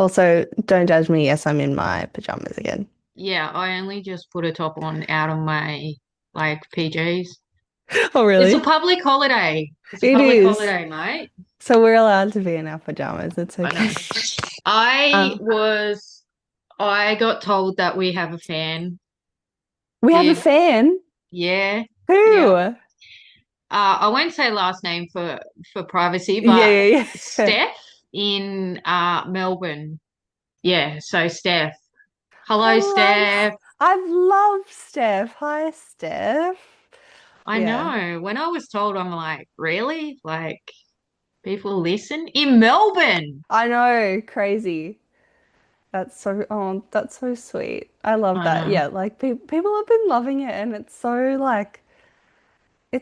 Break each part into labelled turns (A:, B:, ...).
A: Also, don't judge me. Yes, I'm in my pajamas again.
B: Yeah, I only just put a top on out of my PJs.
A: Oh,
B: It's a
A: really?
B: public holiday. It's a
A: It
B: public
A: is.
B: holiday, mate.
A: So we're allowed to be in our pajamas. It's
B: I know.
A: okay.
B: I
A: Um,
B: was I got told that we have a fan
A: we have a
B: here.
A: fan.
B: Yeah.
A: Who?
B: Yeah. I won't say last name for privacy,
A: Yeah,
B: but
A: yeah, yeah.
B: Steph in Melbourne. Yeah, so Steph.
A: I
B: Hello,
A: love,
B: Steph.
A: I've loved Steph. Hi, Steph.
B: I
A: Yeah,
B: know. When I was told, I'm like, really? Like, people listen in Melbourne.
A: I know. Crazy. That's so sweet. I love
B: I
A: that.
B: know.
A: Yeah, like pe people have been loving it, and it's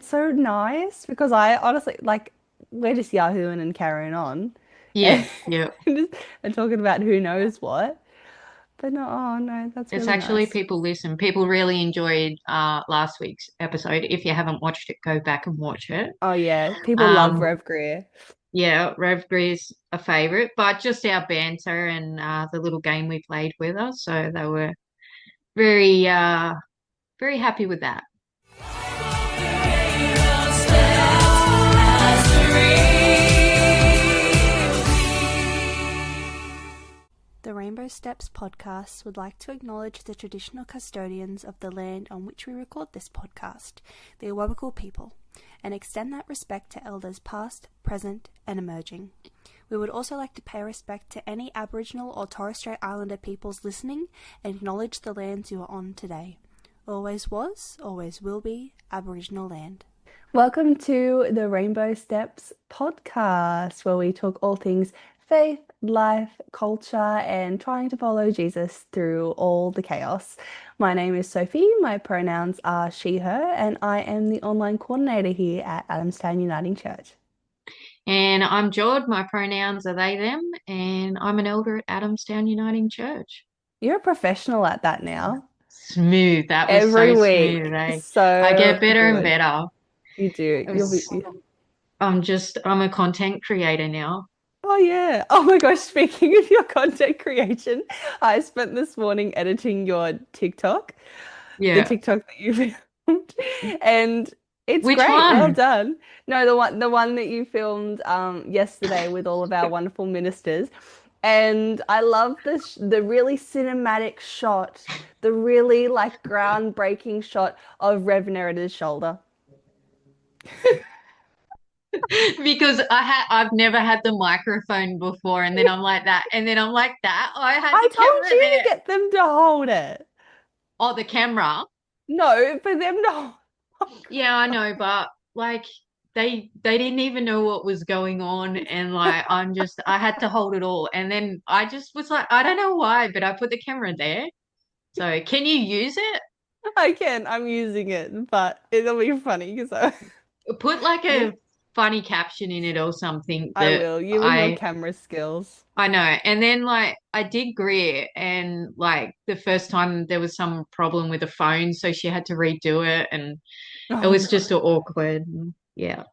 A: so nice because I honestly like we're just Yahooing and carrying on, and
B: Yeah, yeah.
A: and talking about who knows what. But no, oh no, that's
B: It's
A: really
B: actually
A: nice.
B: people listen. People really enjoyed last week's episode. If you haven't watched it, go back and watch it.
A: Oh yeah, people love
B: Um,
A: Rev Greer.
B: yeah, Rev is a favorite, but just our banter and the little game we played with us. So they were very very happy with that.
C: The Rainbow Steps podcast would like to acknowledge the traditional custodians of the land on which we record this podcast, the Awabakal people, and extend that respect to elders past, present, and emerging. We would also like to pay respect to any Aboriginal or Torres Strait Islander peoples listening and acknowledge the lands you are on today. Always was, always will be Aboriginal land.
A: Welcome to the Rainbow Steps podcast, where we talk all things faith, life, culture, and trying to follow Jesus through all the chaos. My name is Sophie, my pronouns are she, her, and I am the online coordinator here at Adamstown Uniting Church.
B: And I'm Jord. My pronouns are they, them, and I'm an elder at Adamstown Uniting Church.
A: You're a professional at that now.
B: Smooth. That was
A: Every
B: so
A: week.
B: smooth, eh? I
A: So
B: get better and
A: good.
B: better.
A: You do.
B: It
A: You'll be.
B: was, I'm a content creator now.
A: Oh yeah. Oh my gosh, speaking of your content creation, I spent this morning editing your TikTok, the
B: Yeah.
A: TikTok that you filmed, and it's
B: Which
A: great. Well
B: one?
A: done. No, the one that you filmed yesterday with all of our wonderful ministers. And I love the really cinematic shot, the really like groundbreaking shot of Rev Nerita's shoulder.
B: Because I've never had the microphone before, and then I'm like that, and then I'm like that. I had
A: I
B: the
A: told
B: camera
A: you to
B: there.
A: get them to hold it.
B: Oh, the camera.
A: No, for them to
B: Yeah, I know, but like they didn't even know what was going on, and like I had to hold it all, and then I just was like, I don't know why, but I put the camera there. So can you use it?
A: I can. I'm using it, but it'll be funny because
B: Put like
A: you.
B: a funny caption in it or something
A: I
B: that
A: will. You and your
B: I
A: camera skills.
B: I know. And then like I did Greer and like the first time there was some problem with the phone, so she had to redo it and it
A: Oh
B: was
A: no.
B: just awkward. Yeah.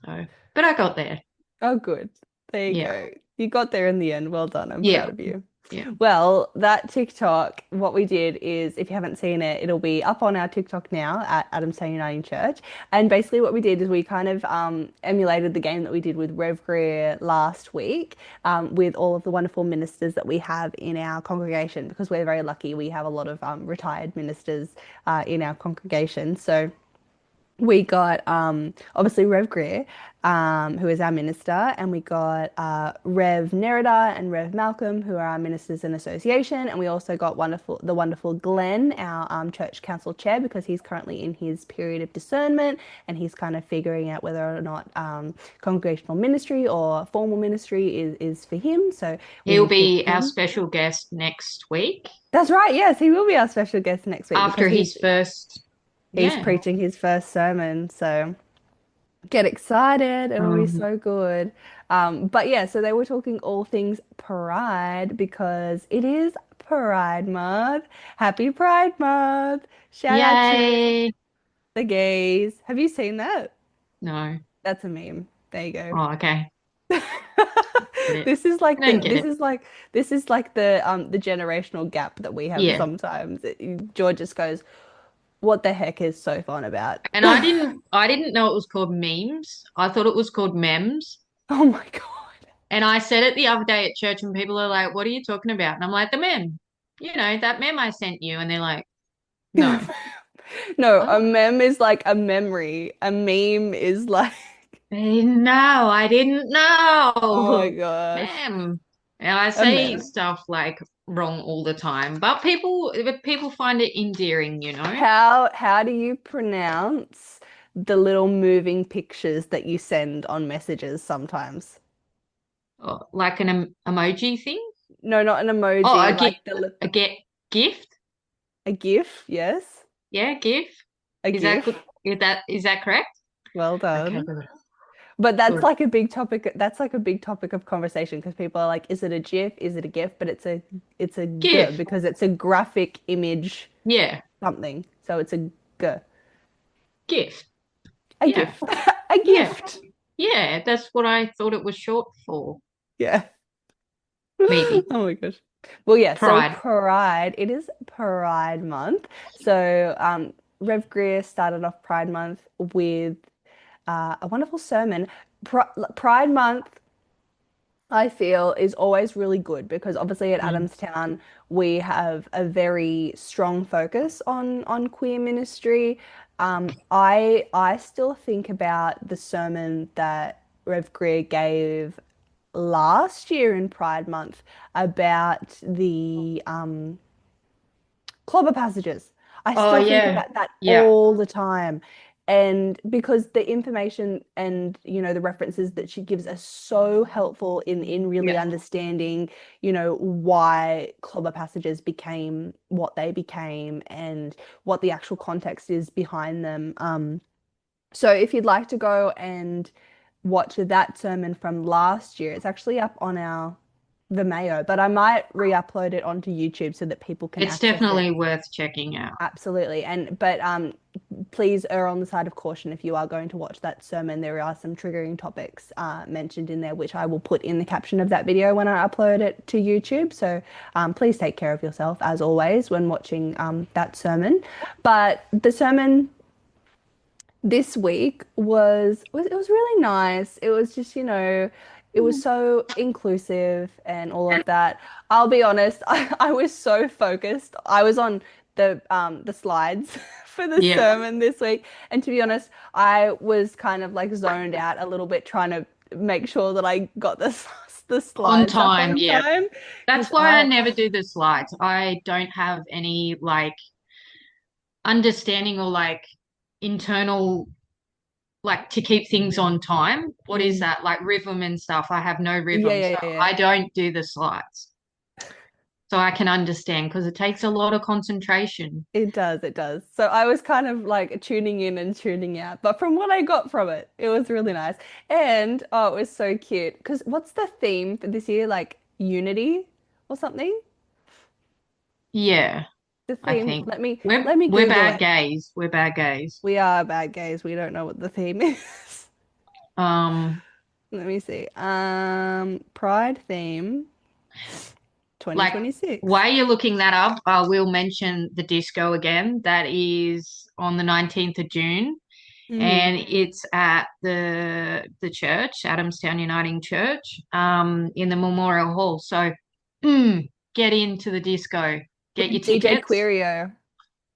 B: So but I got there.
A: Oh, good. There you
B: Yeah.
A: go. You got there in the end. Well done. I'm proud
B: Yeah.
A: of you.
B: Yeah.
A: Well, that TikTok, what we did is, if you haven't seen it, it'll be up on our TikTok now at Adamstown Uniting Church. And basically, what we did is we kind of emulated the game that we did with Rev Greer last week with all of the wonderful ministers that we have in our congregation because we're very lucky. We have a lot of retired ministers in our congregation. So we got obviously Rev Greer, who is our minister, and we got Rev Nerida and Rev Malcolm, who are our ministers in association, and we also got the wonderful Glenn, our church council chair, because he's currently in his period of discernment and he's kind of figuring out whether or not congregational ministry or formal ministry is for him. So
B: He'll
A: we picked
B: be our
A: him.
B: special guest next week
A: That's right. Yes, he will be our special guest next week because
B: after
A: he's
B: his first
A: he's
B: yeah.
A: preaching his first sermon. So get excited. It will be
B: Um,
A: so good. But yeah, so they were talking all things pride because it is Pride Month. Happy Pride Month. Shout out to
B: yay.
A: the gays. Have you seen that?
B: No.
A: That's a meme. There you go.
B: Oh, okay. get it.
A: This is like
B: I don't get
A: this
B: it.
A: is like the generational gap that we have
B: Yeah.
A: sometimes. George just goes, "What the heck is Soph on about?"
B: And I didn't know it was called memes. I thought it was called memes.
A: Oh my God.
B: And I said it the other day at church and people are like, "What are you talking about?" And I'm like, "The meme. You know, that meme I sent you." And they're like, "No."
A: No, a
B: Oh,
A: mem is like a memory. A meme is like,
B: no, I didn't
A: oh my
B: know.
A: gosh,
B: Mem. And I
A: a
B: say
A: mem.
B: stuff like wrong all the time, but people find it endearing, you know?
A: How do you pronounce the little moving pictures that you send on messages sometimes?
B: Like an emoji thing.
A: No, not an
B: Oh,
A: emoji,
B: a
A: like
B: gift,
A: the
B: a get gift.
A: a GIF, yes,
B: Yeah, GIF.
A: a
B: Is that good?
A: GIF.
B: Is that correct?
A: Well
B: Okay,
A: done.
B: good.
A: But that's
B: Good.
A: like a big topic. That's like a big topic of conversation because people are like, is it a GIF? Is it a GIF? But it's a G
B: GIF.
A: because it's a graphic image
B: Yeah,
A: something. So it's a G.
B: gift.
A: A
B: Yeah,
A: gift. A
B: yeah,
A: gift.
B: yeah. That's what I thought it was short for.
A: Yeah.
B: Maybe
A: Oh my gosh. Well, yeah, so
B: pride.
A: Pride, it is Pride Month. So Rev Greer started off Pride Month with a wonderful sermon. Pride Month, I feel, is always really good because obviously at
B: Mm.
A: Adamstown we have a very strong focus on queer ministry. I still think about the sermon that Rev Greer gave last year in Pride Month about the clobber passages. I
B: Oh
A: still think
B: yeah,
A: about that
B: yeah,
A: all the time. And because the information and the references that she gives are so helpful in really
B: yeah.
A: understanding, why clobber passages became what they became and what the actual context is behind them. So if you'd like to go and watch that sermon from last year, it's actually up on our Vimeo, but I might re-upload it onto YouTube so that people can
B: It's
A: access it.
B: definitely worth checking out.
A: Absolutely. But please err on the side of caution if you are going to watch that sermon. There are some triggering topics mentioned in there, which I will put in the caption of that video when I upload it to YouTube. So please take care of yourself as always when watching that sermon. But the sermon this week it was really nice. It was just, it was so inclusive and all of that. I'll be honest, I was so focused. I was on the slides for the
B: Yeah,
A: sermon this week. And to be honest, I was kind of like zoned out a little bit trying to make sure that I got the
B: on
A: slides up
B: time.
A: on
B: Yeah,
A: time
B: that's
A: because
B: why I never do the slides. I don't have any like understanding or like internal like to keep things on time. What is
A: Mm,
B: that? Like rhythm and stuff. I have no
A: yeah,
B: rhythm,
A: yeah,
B: so
A: yeah, yeah.
B: I don't do the slides. So I can understand because it takes a lot of concentration.
A: It does, it does. So I was kind of like tuning in and tuning out, but from what I got from it, it was really nice. And oh, it was so cute. Because what's the theme for this year? Like unity or something?
B: Yeah,
A: The
B: I
A: theme.
B: think
A: Let me
B: we're
A: Google
B: bad
A: it.
B: gays. We're bad gays.
A: We are bad gays. We don't know what the theme is.
B: Um,
A: Let me see. Pride theme
B: like
A: 2026.
B: while you're looking that up, I will mention the disco again. That is on the 19th of June.
A: Mm.
B: And it's at the church, Adamstown Uniting Church, in the Memorial Hall. So get into the disco, get your
A: With DJ
B: tickets.
A: Quirio.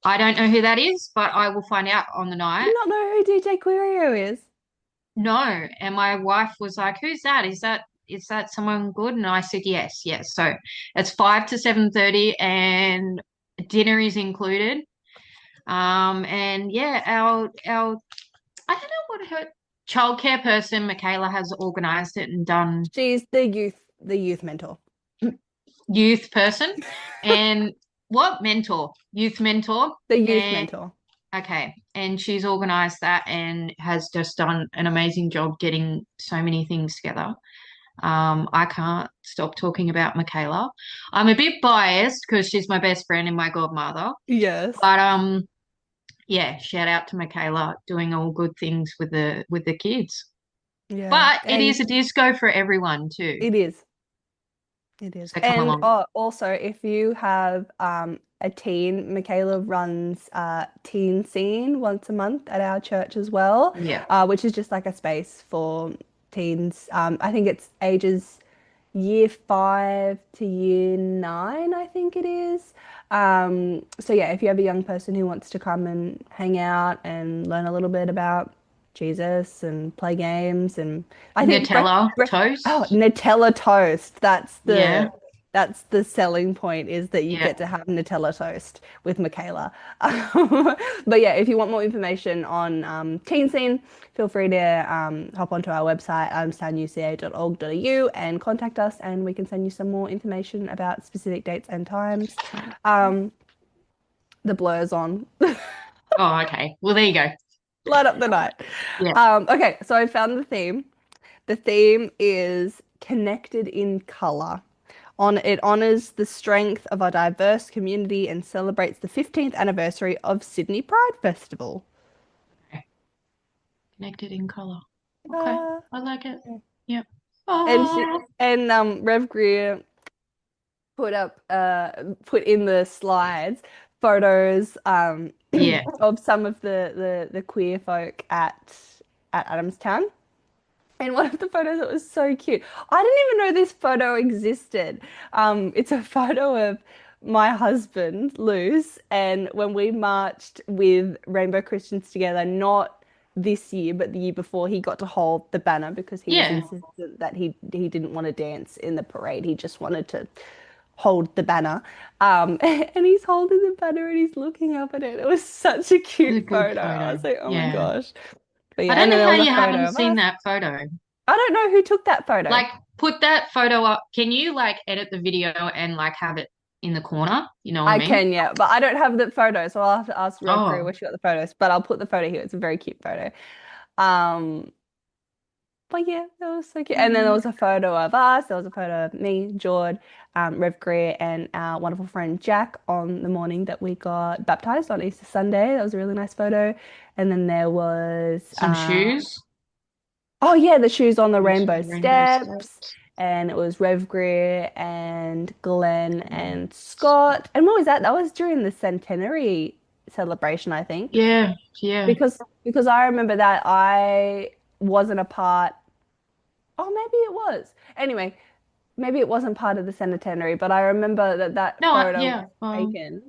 B: I don't know who that is, but I will find out on the
A: Do you
B: night.
A: not know who DJ Quirio is?
B: No, and my wife was like, "Who's that? Is that someone good?" And I said, "Yes, yes." So it's 5 to 7:30, and dinner is included. And yeah, our I don't know what her childcare person, Michaela, has organized it and done
A: She's the youth mentor.
B: youth person. And what mentor? Youth mentor.
A: The youth
B: And
A: mentor.
B: okay. And she's organized that and has just done an amazing job getting so many things together. I can't stop talking about Michaela. I'm a bit biased because she's my best friend and my godmother.
A: Yes.
B: But yeah, shout out to Michaela doing all good things with the kids.
A: Yeah.
B: But it
A: And
B: is a disco for everyone too.
A: it is. It is.
B: So come
A: And
B: along.
A: also, if you have a teen, Michaela runs teen scene once a month at our church as well,
B: Yeah.
A: which is just like a space for teens. I think it's ages year 5 to year 9, I think it is. So yeah, if you have a young person who wants to come and hang out and learn a little bit about Jesus and play games, and I think
B: Nutella
A: oh,
B: toast.
A: Nutella toast.
B: Yeah.
A: That's the selling point, is that you
B: Yeah.
A: get to have Nutella toast with Michaela. But yeah, if you want more information on Teen Scene, feel free to hop onto our website, adamstownuca.org.au, and contact us, and we can send you some more information about specific dates and times. Um, the blur's on.
B: Oh, okay. Well, there you go.
A: Light up the night.
B: Yeah.
A: Okay, so I found the theme. The theme is connected in color. It honors the strength of our diverse community and celebrates the 15th anniversary of Sydney Pride Festival.
B: Okay. Connected in color. Okay.
A: Uh,
B: I like it. Yeah.
A: and she,
B: Oh,
A: and Rev Greer put in the slides photos
B: yeah.
A: of some of the queer folk at Adamstown. And one of the photos that was so cute. I didn't even know this photo existed. It's a photo of my husband, Luce, and when we marched with Rainbow Christians together, not this year, but the year before, he got to hold the banner because he was
B: Yeah.
A: insistent that he didn't want to dance in the parade. He just wanted to hold the banner. And he's holding the banner and he's looking up at it. It was such a
B: It's a
A: cute
B: good
A: photo. I
B: photo.
A: was like, oh my
B: Yeah.
A: gosh. But
B: I
A: yeah,
B: don't
A: and then
B: know
A: there
B: how
A: was a
B: you
A: photo
B: haven't
A: of
B: seen
A: us.
B: that photo.
A: I don't know who took that photo.
B: Like, put that photo up. Can you like edit the video and like have it in the corner? You know what I
A: I
B: mean?
A: can, yeah, but I don't have the photo, so I'll have to ask Rev Crew
B: Oh,
A: where she got the photos. But I'll put the photo here. It's a very cute photo. Um, but yeah, that was so cute. And then there was a photo of us. There was a photo of me, Jord, Rev Greer, and our wonderful friend Jack on the morning that we got baptized on Easter Sunday. That was a really nice photo. And then there was,
B: some shoes.
A: oh yeah, the shoes on the
B: Shoes
A: rainbow
B: with rainbow
A: steps.
B: steps.
A: And it was Rev Greer and Glenn and Scott. And what was that? That was during the centenary celebration, I think.
B: Yeah, yeah.
A: Because I remember that I wasn't a part. Oh, maybe it was. Anyway, maybe it wasn't part of the centenary, but I remember that
B: No,
A: photo was
B: yeah.
A: taken,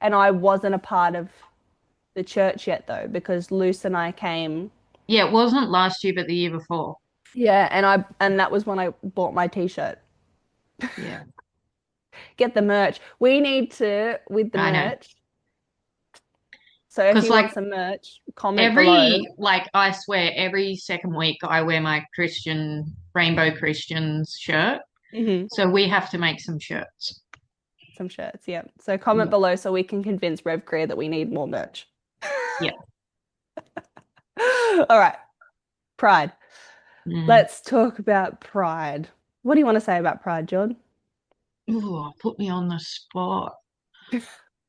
A: and I wasn't a part of the church yet though, because Luce and I came.
B: Yeah, it wasn't last year, but the year before.
A: Yeah, and that was when I bought my t-shirt.
B: Yeah,
A: Get the merch. We need to with the
B: I know.
A: merch. So if
B: Because
A: you want
B: like
A: some merch, comment below.
B: I swear, every second week I wear my Rainbow Christians shirt.
A: Hmm.
B: So we have to make some shirts.
A: Some shirts, yeah. So comment
B: Yeah.
A: below so we can convince Rev Greer that we need more merch.
B: Yeah.
A: All right. Pride.
B: Mm.
A: Let's talk about pride. What do you want to say about pride, Jord?
B: Ooh, put me on the spot.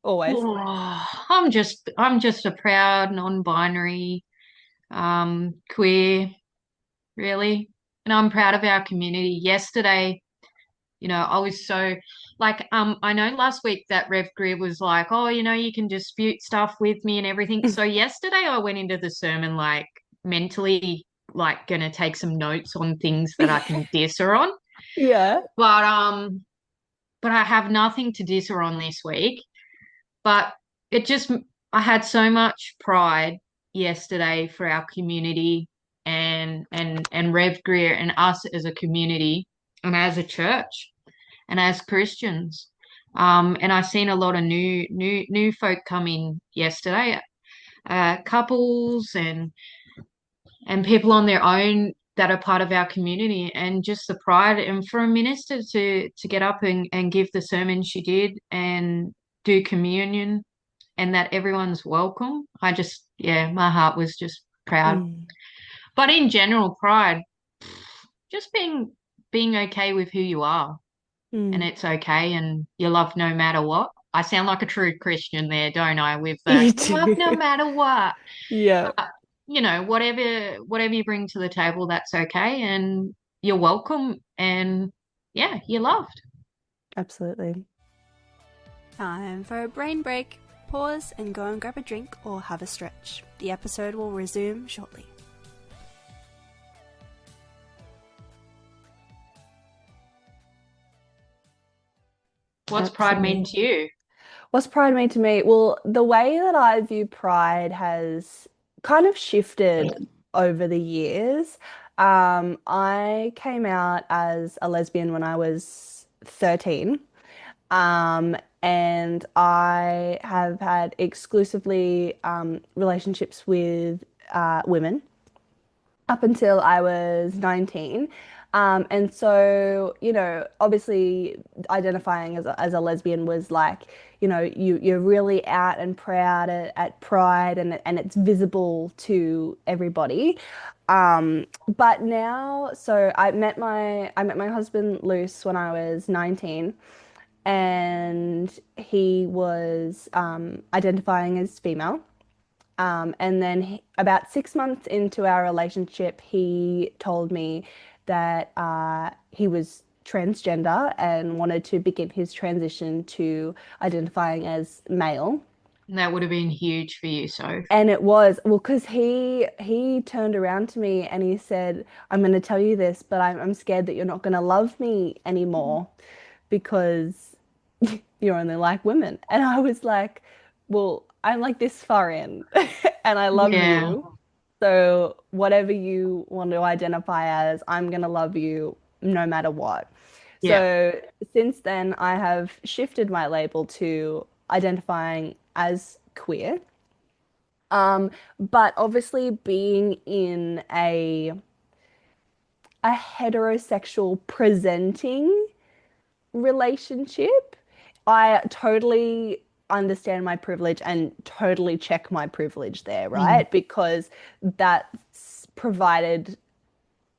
A: Always.
B: Oh, I'm just a proud non-binary queer, really. And I'm proud of our community. Yesterday, I was so like I know last week that Rev Greer was like, oh, you can dispute stuff with me and everything. So yesterday I went into the sermon like mentally like gonna take some notes on things that I can diss her on.
A: Yeah.
B: But I have nothing to diss her on this week. But it just, I had so much pride yesterday for our community and Rev Greer and us as a community and as a church and as Christians. And I seen a lot of new folk come in yesterday, couples and people on their own that are part of our community, and just the pride, and for a minister to get up and give the sermon she did and do communion, and that everyone's welcome. Yeah, my heart was just proud.
A: Mm.
B: But in general, pride, just being okay with who you are, and
A: Mm.
B: it's okay, and you love no matter what. I sound like a true Christian there, don't I? With the
A: You
B: you love no
A: do.
B: matter what.
A: Yeah.
B: whatever you bring to the table, that's okay, and you're welcome, and yeah, you're loved.
A: Absolutely.
C: Time for a brain break. Pause and go and grab a drink or have a stretch. The episode will resume shortly.
B: What's pride mean
A: Absolutely.
B: to you?
A: What's pride mean to me? Well, the way that I view pride has kind of shifted over the years. I came out as a lesbian when I was 13. And I have had exclusively relationships with women up until I was 19. And so, obviously identifying as a lesbian was like, you're really out and proud at Pride and it's visible to everybody. But now, so I met my husband Luce when I was 19 and he was identifying as female. And then about 6 months into our relationship, he told me that he was transgender and wanted to begin his transition to identifying as male.
B: And that would have been huge for you, so
A: And it was, well, because he turned around to me and he said, "I'm going to tell you this, but I'm scared that you're not going to love me anymore because you only like women." And I was like, "Well, I'm like this far in and I love
B: yeah,
A: you. So whatever you want to identify as, I'm going to love you no matter what."
B: yeah.
A: So since then, I have shifted my label to identifying as queer. But obviously being in a heterosexual presenting relationship, I totally understand my privilege and totally check my privilege there,
B: Mm.
A: right? Because that's provided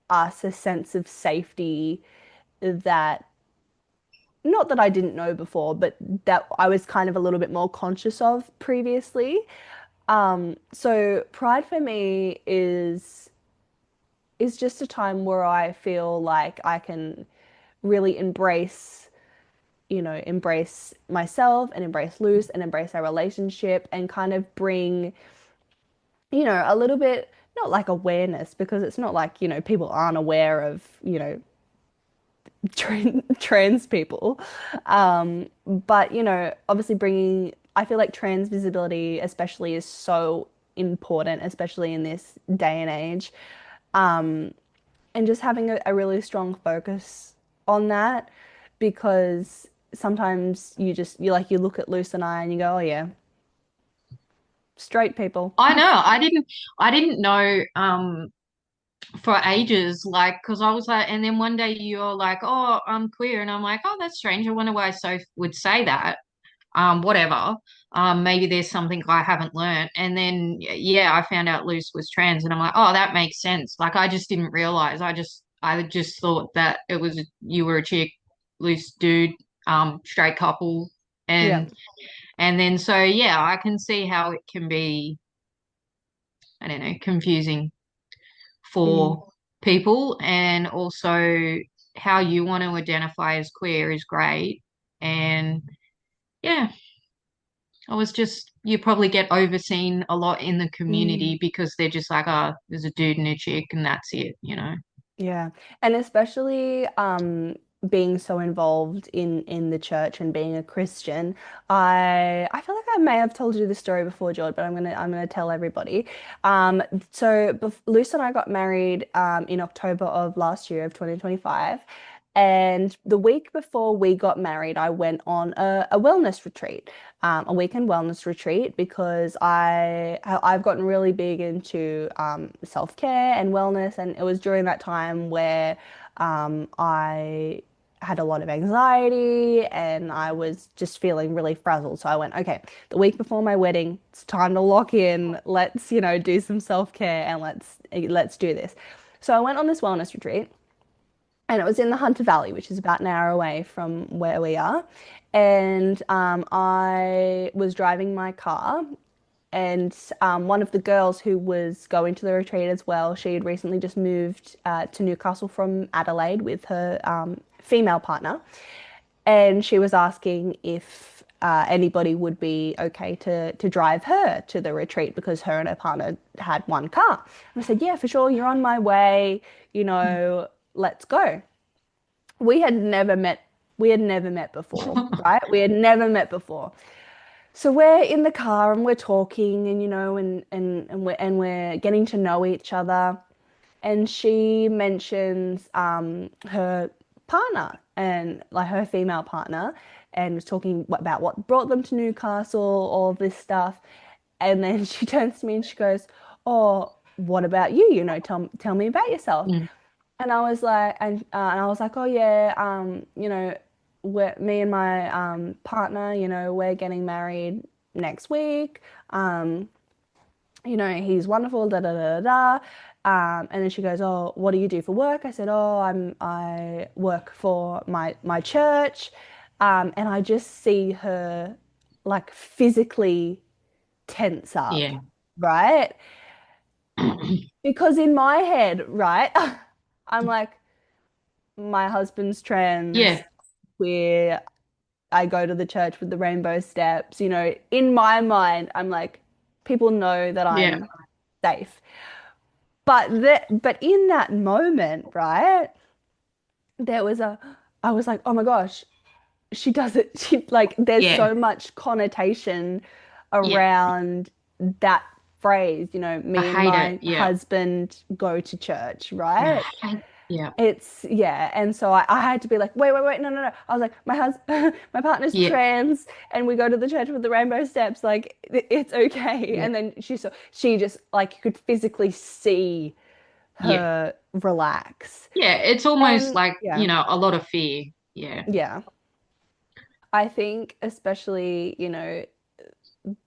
A: us a sense of safety that not that I didn't know before, but that I was kind of a little bit more conscious of previously. So pride for me is just a time where I feel like I can really embrace myself and embrace Luce and embrace our relationship and kind of bring, a little bit, not like awareness, because it's not like, people aren't aware of, trans people. But, obviously I feel like trans visibility especially is so important, especially in this day and age. And just having a really strong focus on that because sometimes you look at Luce and I and you go, oh yeah, straight people.
B: I know. I didn't know for ages, like, because I was like, and then one day you're like, oh, I'm queer, and I'm like, oh, that's strange. I wonder why Soph would say that. Whatever. Maybe there's something I haven't learned. And then yeah, I found out Luce was trans, and I'm like, oh, that makes sense. Like I just didn't realize. I just thought that it was you were a chick, Luce dude, straight couple,
A: Yeah.
B: and then so yeah, I can see how it can be, I don't know, confusing
A: Mm,
B: for people, and also how you want to identify as queer is great. And yeah, you probably get overseen a lot in the
A: mm.
B: community because they're just like, oh, there's a dude and a chick and that's it.
A: Yeah. And especially being so involved in the church and being a Christian, I feel like I may have told you this story before, Jord, but I'm gonna tell everybody. So Luce and I got married in October of last year of 2025. And the week before we got married, I went on a wellness retreat, a weekend wellness retreat, because I've gotten really big into self-care and wellness, and it was during that time where I had a lot of anxiety and I was just feeling really frazzled. So I went, okay, the week before my wedding, it's time to lock in. Let's, do some self-care and let's do this. So I went on this wellness retreat and it was in the Hunter Valley, which is about an hour away from where we are. And I was driving my car and one of the girls who was going to the retreat as well, she had recently just moved to Newcastle from Adelaide with her female partner, and she was asking if anybody would be okay to drive her to the retreat because her and her partner had one car. And I said, yeah, for sure, you're on my way, let's go. We had never met. We had never met before, right? We had never met before. So we're in the car and we're talking and and we're getting to know each other. And she mentions her partner and like her female partner and was talking about what brought them to Newcastle, all of this stuff. And then she turns to me and she goes, "Oh, what about you? Tell me about yourself."
B: Mm.
A: And I was like, and I was like, "Oh yeah, me and my partner, we're getting married next week. He's wonderful, da da da da." And then she goes, "Oh, what do you do for work?" I said, "Oh, I work for my church." And I just see her like physically tense up,
B: Yeah.
A: right? Because in my head, right, I'm like, my husband's
B: Yeah.
A: trans, queer, I go to the church with the rainbow steps. In my mind, I'm like, people know that
B: Yeah.
A: I'm safe. But in that moment, right, there was I was like, oh my gosh, she does it. She like, there's
B: Yeah.
A: so much connotation
B: Yeah.
A: around that phrase,
B: I
A: me and
B: hate it.
A: my
B: Yeah.
A: husband go to church,
B: I
A: right?
B: hate. Yeah.
A: It's yeah, and so I had to be like, wait, no, no, no. I was like, my husband, my partner's
B: Yeah.
A: trans, and we go to the church with the rainbow steps. Like, it's okay.
B: Yeah.
A: And then she just like could physically see
B: Yeah.
A: her relax,
B: Yeah. It's almost
A: and
B: like,
A: yeah,
B: a lot of fear. Yeah.
A: yeah. I think especially,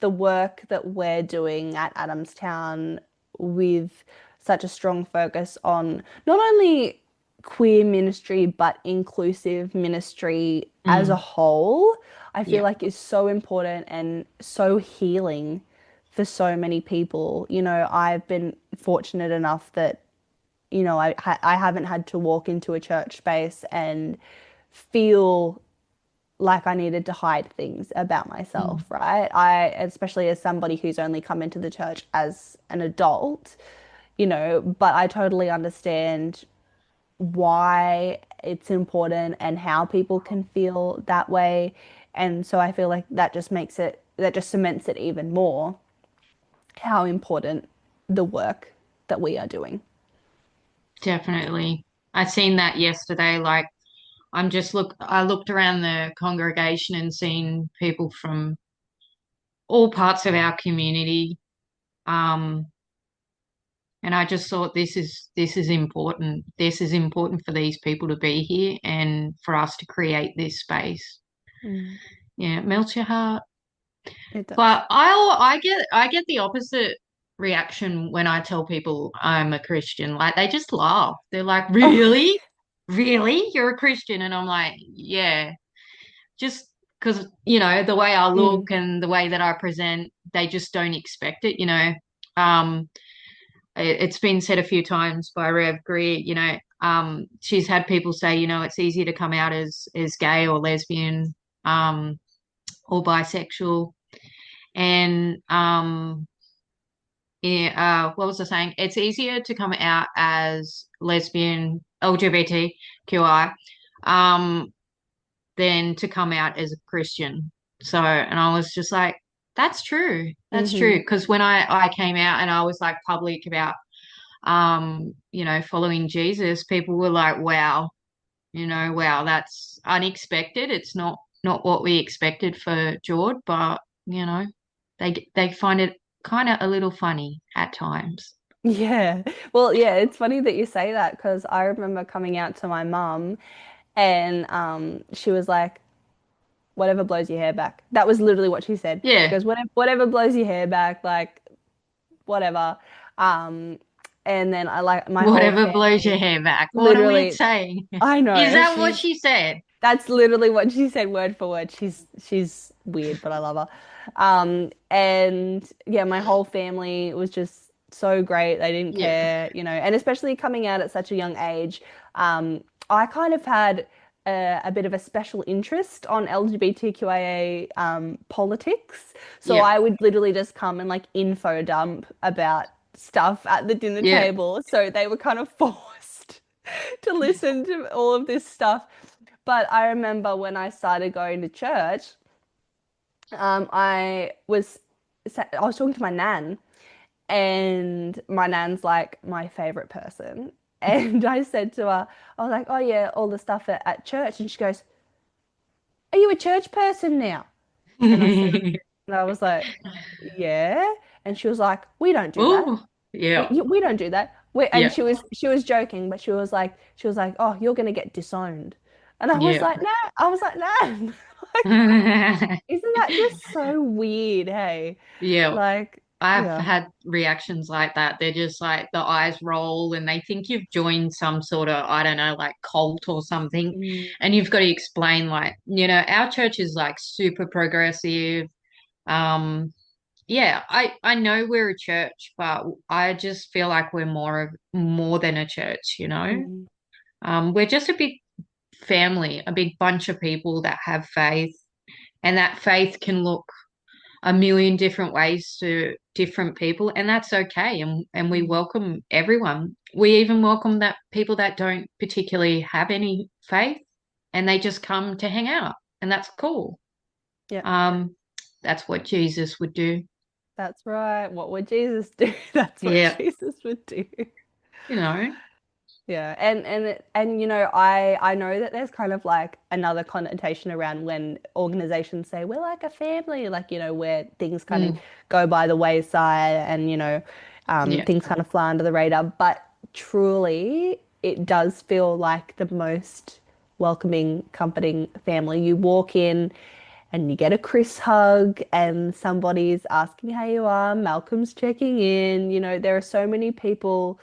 A: the work that we're doing at Adamstown with such a strong focus on not only queer ministry but inclusive ministry as a
B: Mm.
A: whole, I feel
B: Yeah.
A: like is so important and so healing for so many people. I've been fortunate enough that, I haven't had to walk into a church space and feel like I needed to hide things about
B: Mm.
A: myself, right? Especially as somebody who's only come into the church as an adult, but I totally understand why it's important and how people can feel that way. And so I feel like that just cements it even more how important the work that we are doing.
B: Definitely. I seen that yesterday. Like, I looked around the congregation and seen people from all parts of our community. Um, and I just thought this is important. This is important for these people to be here and for us to create this space.
A: Mm,
B: Yeah, it melts your heart.
A: it does.
B: But I get the opposite reaction when I tell people I'm a Christian. Like, they just laugh. They're like,
A: Oh,
B: "Really? Really? You're a Christian?" And I'm like, "Yeah." Just because, the way I
A: mm,
B: look and the way that I present, they just don't expect it. Um, it's been said a few times by Rev Greer, she's had people say, it's easier to come out as gay or lesbian, um, or bisexual. And yeah, what was I saying? It's easier to come out as lesbian, LGBTQI, um, than to come out as a Christian. So, and I was just like, that's true. That's true.
A: mm-hmm.
B: Because when I came out and I was like public about, following Jesus, people were like, wow, wow, that's unexpected. It's not what we expected for Jord, but, they find it kind of a little funny at times.
A: Yeah. Well, yeah, it's funny that you say that because I remember coming out to my mum and she was like, whatever blows your hair back. That was literally what she said. She
B: Yeah.
A: goes, whatever blows your hair back, like whatever. Um, and then I like my whole
B: Whatever blows your
A: family,
B: hair back. What a weird
A: literally,
B: saying.
A: I
B: Is
A: know,
B: that what she said?
A: That's literally what she said, word for word. She's weird, but I love her. And yeah, my whole family was just so great. They didn't
B: Yeah.
A: care, and especially coming out at such a young age, I kind of had a bit of a special interest on LGBTQIA politics. So
B: Yeah.
A: I would literally just come and like info dump about stuff at the dinner
B: Yeah.
A: table. So they were kind of forced to listen to all of this stuff. But I remember when I started going to church, I was talking to my nan, and my nan's like my favorite person. And I said to her, I was like, oh yeah, all the stuff at church. And she goes, are you a church person now? And I said, and I was like, yeah. And she was like, we don't do that.
B: Oh, yeah.
A: We don't do that. And
B: Yeah.
A: she was joking, but she was like, oh, you're gonna get disowned. And I was
B: Yeah.
A: like, no. I was like, no. Like, isn't that just so weird? Hey,
B: Yeah.
A: like,
B: I've
A: yeah.
B: had reactions like that. They're just like the eyes roll and they think you've joined some sort of, I don't know, like cult or something.
A: Mm,
B: And you've got to explain, like, our church is like super progressive. Um, yeah, I know we're a church, but I just feel like we're more than a church.
A: mm,
B: We're just a big family, a big bunch of people that have faith, and that faith can look a million different ways to different people, and that's okay. And we
A: mm.
B: welcome everyone. We even welcome that people that don't particularly have any faith, and they just come to hang out, and that's cool.
A: Yeah,
B: Um, that's what Jesus would do.
A: that's right. What would Jesus do? That's what
B: Yeah,
A: Jesus would do.
B: you know.
A: Yeah, and I know that there's kind of like another connotation around when organizations say we're like a family, like where things kind of
B: Mm,
A: go by the wayside, and
B: yeah,
A: things kind of fly under the radar. But truly, it does feel like the most welcoming, comforting family. You walk in and you get a Chris hug, and somebody's asking how you are. Malcolm's checking in. There are so many people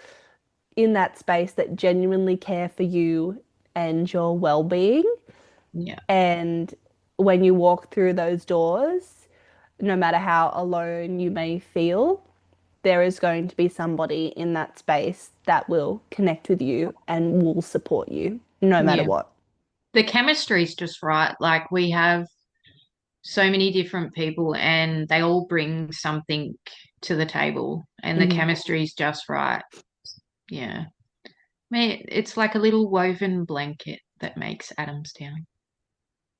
A: in that space that genuinely care for you and your well-being.
B: yeah,
A: And when you walk through those doors, no matter how alone you may feel, there is going to be somebody in that space that will connect with you and will support you no matter
B: yeah.
A: what.
B: The chemistry's just right. Like we have so many different people and they all bring something to the table and the
A: Mhm.
B: chemistry's just right. Yeah. It's like a little woven blanket that makes Adamstown.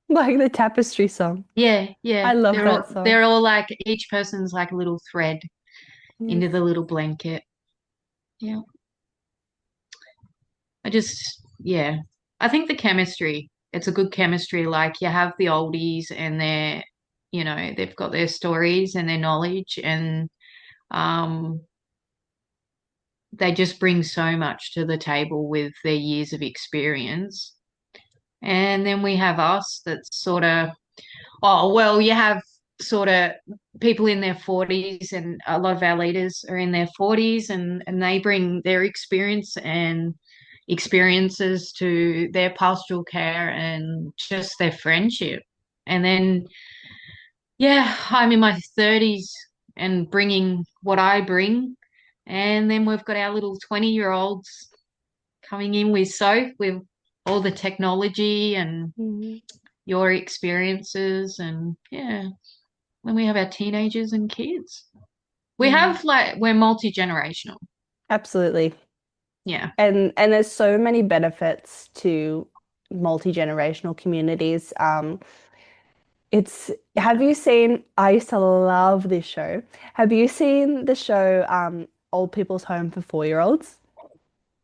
A: Like the tapestry song.
B: Yeah, yeah.
A: I love
B: They're
A: that
B: all
A: song.
B: they're all like each person's like a little thread into the
A: Yes.
B: little blanket. Yeah. Yeah. I think the chemistry, it's a good chemistry. Like you have the oldies and they've got their stories and their knowledge and um they just bring so much to the table with their years of experience. And then we have us that's sort of, oh, well, you have sort of people in their 40s, and a lot of our leaders are in their 40s, and they bring their experience and experiences to their pastoral care and just their friendship. And then, yeah, I'm in my 30s and bringing what I bring. And then we've got our little 20-year-olds coming in with Soph with all the technology and
A: Mhm.
B: your experiences. And yeah, then we have our teenagers and kids.
A: Mm.
B: We're multi-generational.
A: Absolutely.
B: Yeah.
A: And there's so many benefits to multi-generational communities. Have you seen, I used to love this show. Have you seen the show Old People's Home for 4-Year-Olds?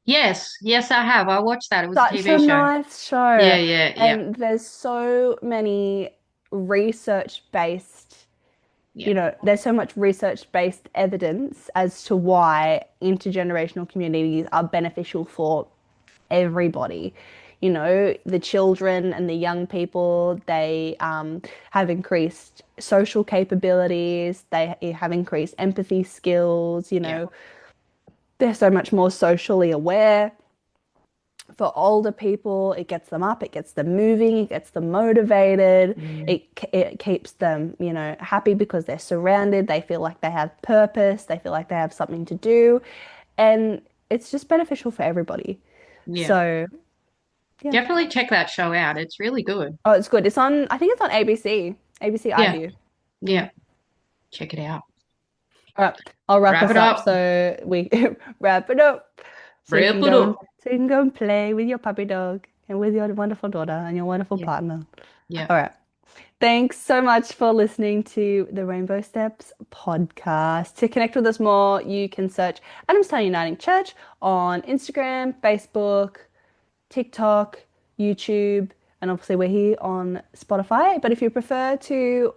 B: Yes, yes, I have. I watched that. It was a
A: Such
B: TV
A: a
B: show.
A: nice show.
B: Yeah, yeah, yeah,
A: And there's so many research-based,
B: yeah,
A: there's so much research-based evidence as to why intergenerational communities are beneficial for everybody. The children and the young people, they have increased social capabilities, they have increased empathy skills,
B: yeah,
A: they're so much more socially aware. for older people, it gets them up, it gets them moving, it gets them motivated.
B: Mm.
A: It keeps them, happy because they're surrounded. They feel like they have purpose. They feel like they have something to do, and it's just beneficial for everybody.
B: Yeah.
A: So, yeah.
B: Definitely check that show out. It's really good.
A: Oh, it's good. I think it's on ABC, ABC
B: Yeah.
A: iView.
B: Yeah. Check it out.
A: All right, I'll wrap
B: Wrap
A: us
B: it
A: up.
B: up.
A: So we wrap it up.
B: Wrap it up.
A: So you can go and play with your puppy dog and with your wonderful daughter and your wonderful
B: Yeah.
A: partner.
B: Yeah.
A: All right. Thanks so much for listening to the Rainbow Steps podcast. To connect with us more, you can search Adamstown Uniting Church on Instagram, Facebook, TikTok, YouTube, and obviously we're here on Spotify. But if you prefer to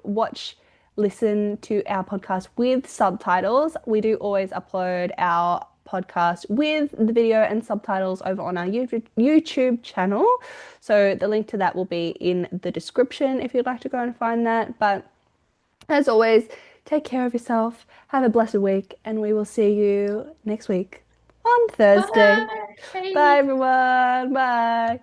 A: listen to our podcast with subtitles, we do always upload our podcast with the video and subtitles over on our YouTube channel. So the link to that will be in the description if you'd like to go and find that. But as always, take care of yourself, have a blessed week, and we will see you next week on Thursday.
B: Bye.
A: Bye, everyone. Bye.